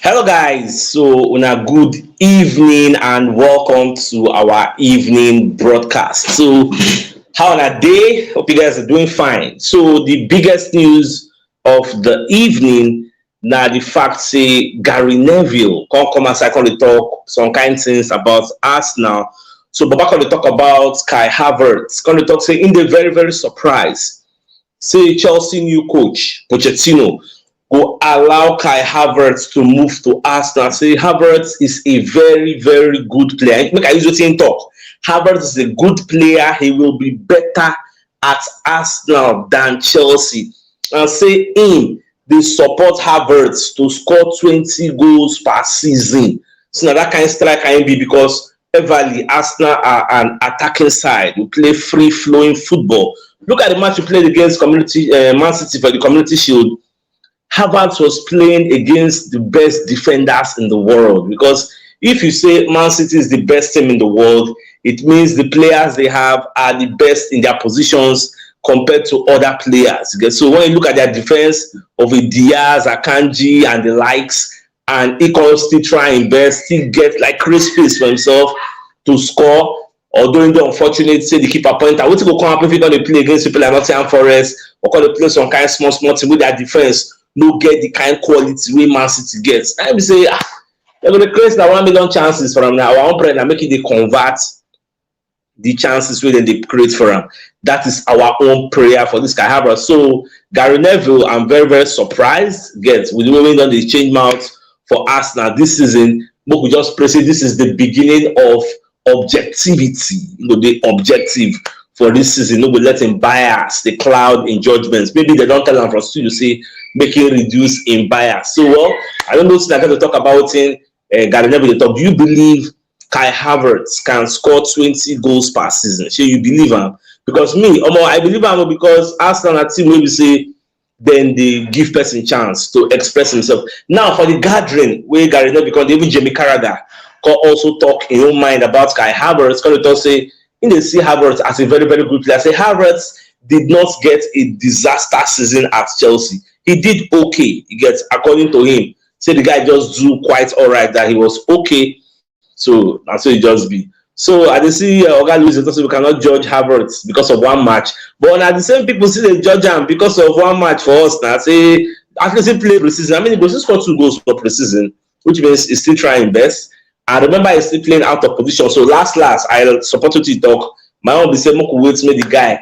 Hello guys, so una good evening and welcome to our evening broadcast. So how on a day? Hope you guys are doing fine. So the biggest news of the evening now the fact say Gary Neville come as I come to talk some kind things about Arsenal. So Baba come to talk about Kai Havertz, come to talk say in the very surprised. Say Chelsea new coach Pochettino go allow Kai Havertz to move to Arsenal. Say Havertz is a very good player. Make I use the same talk. Havertz is a good player. He will be better at Arsenal than Chelsea. And say him they support Havertz to score 20 goals per season. So now that kind of strike can be because everly Arsenal are an attacking side. We play free flowing football. Look at the match we played against Community Man City for the Community Shield. Havertz was playing against the best defenders in the world, because if you say Man City is the best team in the world, it means the players they have are the best in their positions compared to other players. So when you look at their defense of a Diaz, Akanji, and the likes, and he can still try and best, still get like Chris space for himself to score, or during the unfortunate say the keeper pointer, what will come happen if you're going to play against people like Nottingham Forest, or going to play some kind of small team with their defense no get the kind of quality way Man City gets. I say, they're going to create that 1 million chances for them now. Our own prayer and make it they convert the chances where they create for them. That is our own prayer for this guy Havertz. So Gary Neville, I'm very surprised. With the way done the change mouth for Arsenal this season, but we just pray say this is the beginning of objectivity. The objective for this season, no, we let him bias the cloud in judgments. Maybe they don't tell them for still to say making reduce in bias. So well, I don't know if I got to talk about in Gary Neville. Do you believe Kai Havertz can score 20 goals per season? So you believe him? Because me, I believe him because Arsenal a team maybe say then they give person chance to express himself. Now for the gathering where Gary Neville because even Jamie Carragher can also talk in your mind about Kai Havertz. Can you say in they see Havertz as a very good player? Say Havertz did not get a disaster season at Chelsea. He did okay. He gets according to him. Say the guy just do quite all right. That he was okay. So that's what it just be. So I see Oga Luis we cannot judge Havertz because of one match. But now the same people see they judge him because of one match for us. Now say at least he played preseason. I mean, he was just scored 2 goals for preseason, which means he's still trying best. I remember he's still playing out of position. So last I supported to talk. My own be say Moku wait made the guy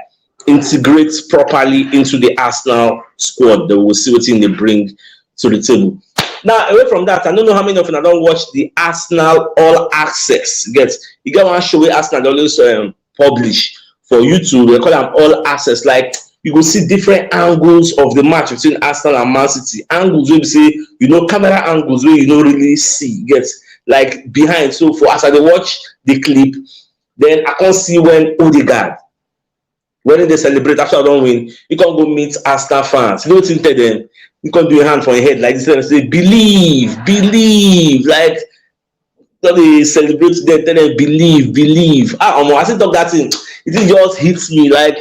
integrate properly into the Arsenal squad. They will see what they bring to the table. Now, away from that, I don't know how many of you don't watch the Arsenal All Access. You get one show where Arsenal always publish for YouTube. They call them All Access. Like you go see different angles of the match between Arsenal and Man City. Angles where you say, camera angles where you don't really see. Like behind. So for as I watch the clip, then I can't see when Odegaard, when they celebrate after I don't win, you can go meet Arsenal fans. You know what tell them? You can do your hand for your head like this and say, believe. Like when they celebrate them, tell them believe. I still talk that thing. It just hits me. Like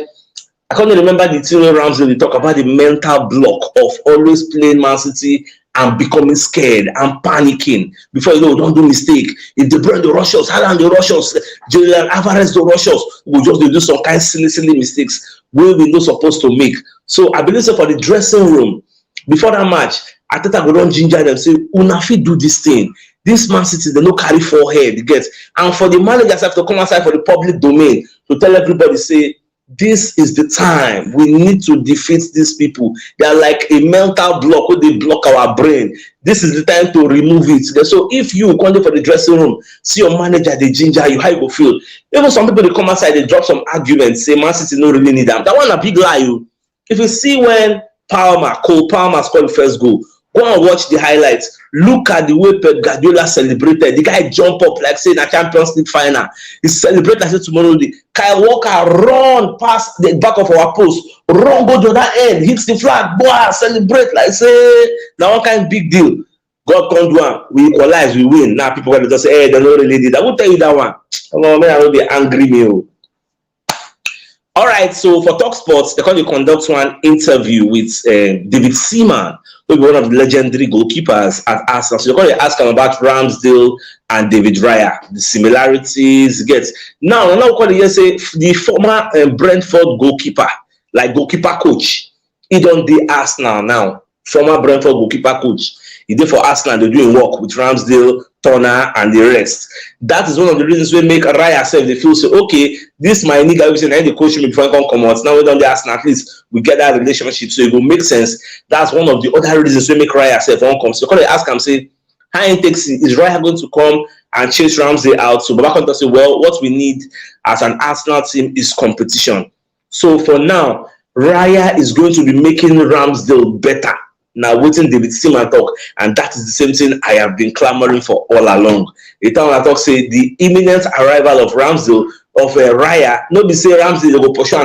I can't remember the thing where Ramsey they talk about the mental block of always playing Man City and becoming scared and panicking before don't do mistake. If they burn the rushes, Haaland the rushes, Julian Alvarez the rushes, we just do some kind of silly mistakes where we're not supposed to make. So I believe so for the dressing room before that match, I thought I go down ginger them say, "Una fit do this thing. This Man City they no carry forehead." And for the managers have to come outside for the public domain to tell everybody say, this is the time we need to defeat these people. They are like a mental block where they block our brain. This is the time to remove it. So if you come for the dressing room, see your manager, they ginger you, how you go feel? Even some people they come outside, they drop some arguments, say Man City no really need them. That one a big lie. If you see when Cole Palmer scored the first goal, go and watch the highlights. Look at the way Pep Guardiola celebrated. The guy jump up like saying a Champions League final. He celebrated like say tomorrow. Kyle Walker run past the back of our post, run go to that end, hits the flag, boy, celebrate like say now one kind of big deal. God come do one, we equalize, we win. Now people will just say, hey, they don't really did. I will tell you that one. Oh man, I will be angry me. All right, so for Talk Sports, they're going to conduct one interview with David Seaman, who will be one of the legendary goalkeepers at Arsenal. So they're going to ask him about Ramsdale and David Raya, the similarities. Now going to say the former Brentford goalkeeper, like goalkeeper coach, he don't do Arsenal now. Former Brentford goalkeeper coach. He did for Arsenal, they're doing work with Ramsdale, Turner, and the rest. That is one of the reasons we make Raya self they feel so okay. This my nigga was saying the coach me before I come out. Now we don't do Arsenal, at least we get that relationship, so it will make sense. That's one of the other reasons we make Raya self won't come. So because they ask him, say, how in taxi is Raya going to come and chase Ramsdale out? So Baba can say, well, what we need as an Arsenal team is competition. So for now, Raya is going to be making Ramsdale better. Now, waiting David Seaman talk, and that is the same thing I have been clamoring for all along. The time I talk say the imminent arrival of Ramsdale of Raya, no be say Ramsdale go pursue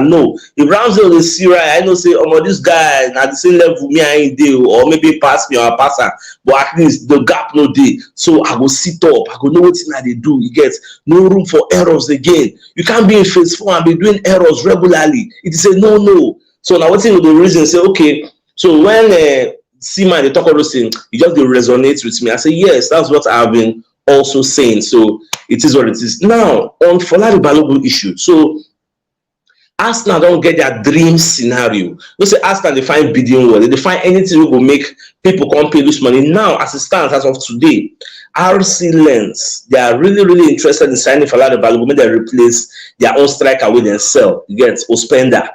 no. If Ramsdale is see Raya, I know say this guy at the same level me and him or maybe pass me or pass her, but at least the gap no day. So I go sit up, I go know what thing they do. You get no room for errors again. You can't be in phase 4 and be doing errors regularly. It is a no. So now what's the reason? Say okay. So when Seaman they talk all those things, it just resonates with me. I say yes, that's what I've been also saying. So it is what it is. Now on Folari Balogun issue, so Arsenal don't get their dream scenario. You say Arsenal they find bidding well, they find anything that will make people come pay this money. Now as it stands as of today, RC Lens they are really interested in signing Folari Balogun when they replace their own striker with themselves. You get Ospenda.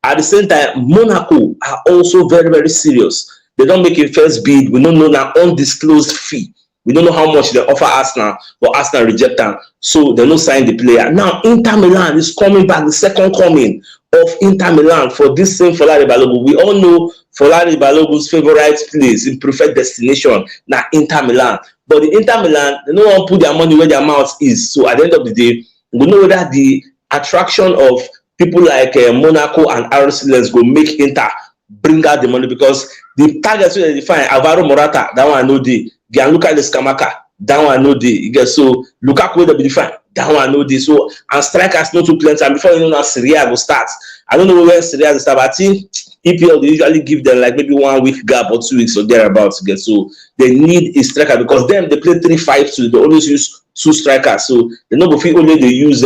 At the same time, Monaco are also very serious. They don't make a first bid. We don't know that undisclosed fee. We don't know how much they offer Arsenal, but Arsenal reject them. So they don't sign the player. Now, Inter Milan is coming back, the second coming of Inter Milan for this same Folari Balogun. We all know Folari Balogun's favorite place, in preferred destination, now Inter Milan. But the Inter Milan, they don't want to put their money where their mouth is. So at the end of the day, we know that the attraction of people like Monaco and RC Lens go make Inter bring out the money because the targets they define Alvaro Morata, that one no day. Gianluca Lescamacca, that one no day. You get so Lukaku will be defined, that one no day. So and strikers no too plenty. And before you know now Serie A will start. I don't know when Serie A will start, but I think EPL they usually give them like maybe 1 week gap or 2 weeks or thereabouts to get. So they need a striker because them they play 3-5-2. They always use 2 strikers. So they know before only they use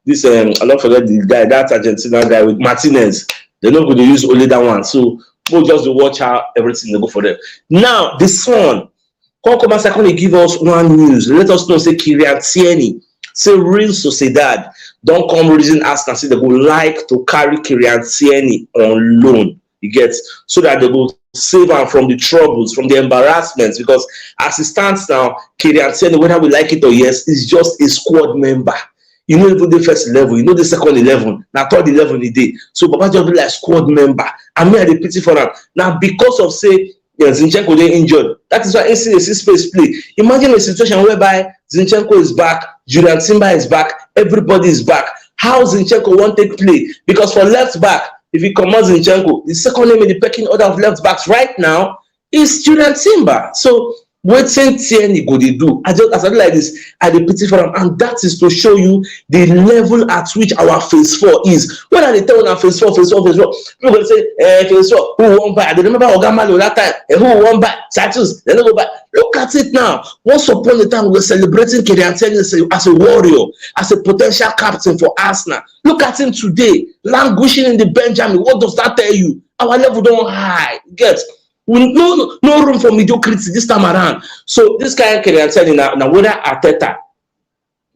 this I don't forget the guy, that Argentina guy with Martinez. They're not going to use only that one. So we'll just watch how everything they go for them. Now the Sun, Kokoma secondly give us one news. Let us know say Kylian Tierney, say Real Sociedad don't come reason Arsenal say they would like to carry Kylian Tierney on loan. You get so that they will save him from the troubles, from the embarrassments. Because as it stands now, Kylian Tierney, whether we like it or yes, is just a squad member. You know even the first 11, you know the second 11, now third 11 a day. So Baba just be like squad member. I mean, I dey pity for them. Now because of say Zinchenko they injured, that is why AC space play. Imagine a situation whereby Zinchenko is back, Julian Timber is back, everybody is back. How Zinchenko won't take play? Because for left back, if he commands Zinchenko, the second name in the pecking order of left backs right now is Julian Timber. So what Tierney go they do? I just as I do like this, I dey pity for them, and that is to show you the level at which our phase 4 is. When are they telling our phase 4? People gonna say, phase 4, who won't buy? I remember Ogamalo that time, who won't buy? Status, they don't go buy. Look at it now. Once upon a time, we were celebrating Kylian Tierney as a warrior, as a potential captain for Arsenal. Look at him today, languishing in the Benjamin. What does that tell you? Our level don't high. Get. No room for mediocrity this time around. So this guy can tell you now whether Arteta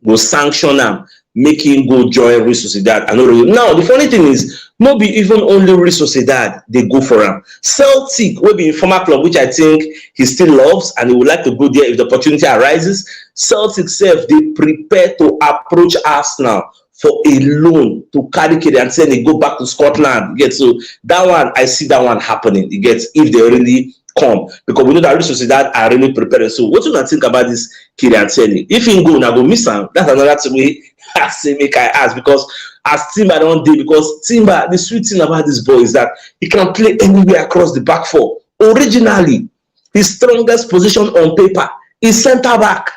will sanction him, make him go join Real Sociedad. Now the funny thing is, not be even only Real Sociedad they go for him. Celtic will be a former club which I think he still loves and he would like to go there if the opportunity arises. Celtic self they prepare to approach Arsenal for a loan to carry Kylian and say they go back to Scotland. You get so that one, I see that one happening. You get if they really come because we know that Real Sociedad are really prepared. So what do you think about this Kylian Tierney? If he go now go miss him, that's another way I say make I ask because as Timber don't do because Timber the sweet thing about this boy is that he can play anywhere across the back four. Originally, his strongest position on paper is centre back.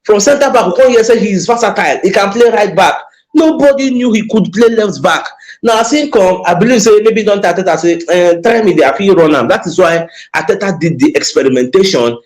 From centre back, we can't say he is versatile. He can play right back. Nobody knew he could play left back. Now, as him come, I believe say maybe don't Ateta say try me there, I run am. That is why Ateta did the experimentation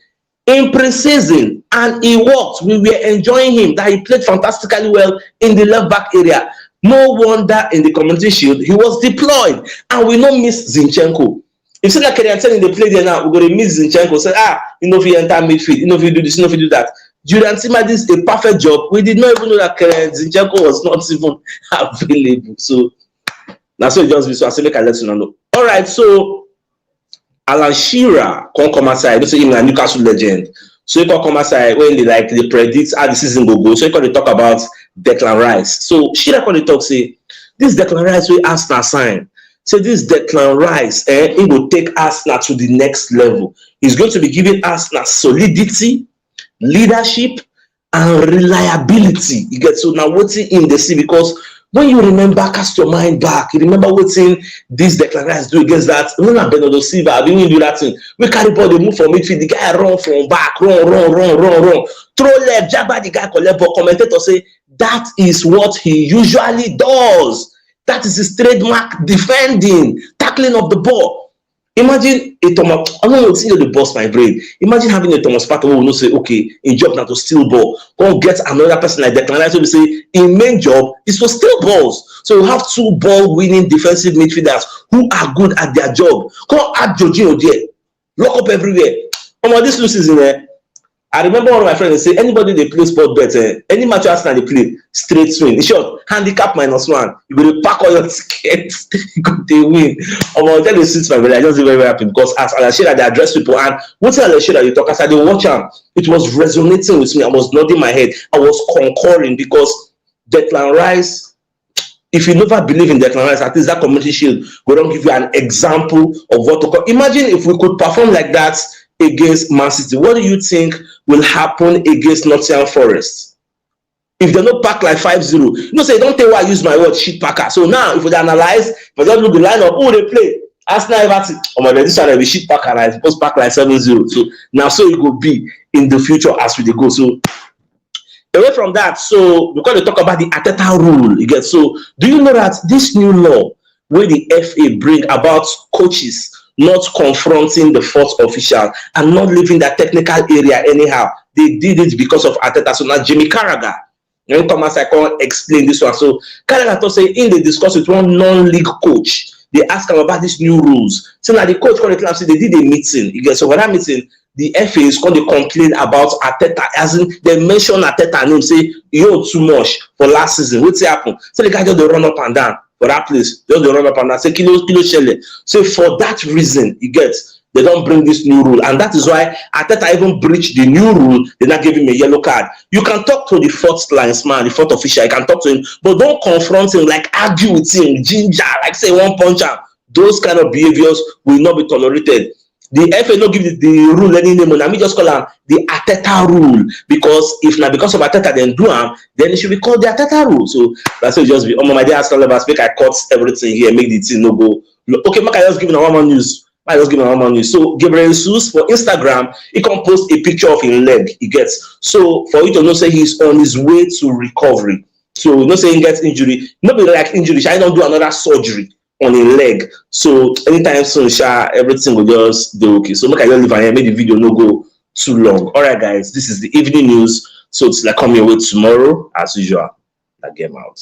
in pre-season and he worked. We were enjoying him, that he played fantastically well in the left back area. No wonder in the Community Shield he was deployed, and we no miss Zinchenko. If say like Kenyan in the play there now, we're gonna miss Zinchenko. Say you know if you enter midfield, you know if you do this, you know if you do that. Julian Timber did a perfect job. We did not even know that Zinchenko was not even available. So that's what it just be. So I say make I let you know. All right, so Alan Shearer can't come outside. Don't say him a Newcastle legend. So he can come outside when they predict how the season will go. So he can talk about Declan Rice. So Shearer can talk say this Declan Rice will Arsenal sign. So this Declan Rice, he will take Arsenal to the next level. He's going to be giving Arsenal solidity, leadership, and reliability. You get so now what's in the sea, because when you remember, cast your mind back, you remember what's in this Declan Rice do against that. When Bernardo Silva, we didn't do that thing. We carry ball, they move from midfield, the guy run from back, run. Throw left, jab by the guy, collect ball. Commentator say that is what he usually does. That is his trademark, defending, tackling of the ball. Imagine a Thomas, I don't know what's in the boss my brain. Imagine having a Thomas Partey who will not say, okay, in job now to steal ball. Go get another person like Declan Rice will say, in main job is to steal balls. So you have two ball winning defensive midfielders who are good at their job. Go add Jorginho there. Lock up everywhere. This new season, I remember one of my friends say, anybody they play sport bet, any match Arsenal they play, straight swing. In short, handicap -1. You go to pack all your tickets, they win. Then they sit my brother. I just very, very happy because as I share that they address people, and what's I share that you talk, as I didn't watch them, it was resonating with me. I was nodding my head. I was concurring because Declan Rice, if you never believe in Declan Rice, at least that Community Shield, we don't give you an example of what to call. Imagine if we could perform like that against Man City. What do you think will happen against Nottingham Forest? If they don't pack like 5-0, you know, say don't tell why I use my word shit packer. So now if we analyze, if we just look the lineup, oh they play Arsenal Everton. Oh my God, this one will be shit packer, right? Supposed pack like 7-0. So now so it will be in the future as we go. So away from that, so we're going to talk about the Ateta rule. You get so do you know that this new law where the FA bring about coaches not confronting the fourth official and not leaving that technical area anyhow? They did it because of Ateta. So now Jimmy Carragher, Thomas, I can't explain this one. So Carragher say in the discuss with one non-league coach, they ask him about these new rules. So now the coach called the club, say they did a meeting. You get so for that meeting, the FA is going to complain about Ateta, as in they mention Ateta name, say you too much for last season. What's happened? So the guy just they run up and down for that place. Just they run up and down. Say kilo shele. So for that reason, you get they don't bring this new rule, and that is why Ateta even breached the new rule. They not give him a yellow card. You can talk to the fourth linesman, the fourth official. You can talk to him, but don't confront him, like argue with him, ginger, like say one puncher. Those kind of behaviors will not be tolerated. The FA no give the rule any name. I mean just call them the Ateta rule, because if not because of Ateta then do them, then it should be called the Ateta rule. So that's what just be. My dear Arsenal lovers, make I cut everything here, make the team no go. Okay, make I just give you one more news. So Gabriel Jesus for Instagram, he can post a picture of his leg. He gets so for you to know say he's on his way to recovery. So not saying he gets injury, not be like injury. I don't do another surgery on a leg. So anytime soon, everything will just do okay. So make I just leave here, make the video no go too long. All right, guys, this is the evening news. So it's like coming away tomorrow as usual. I get out.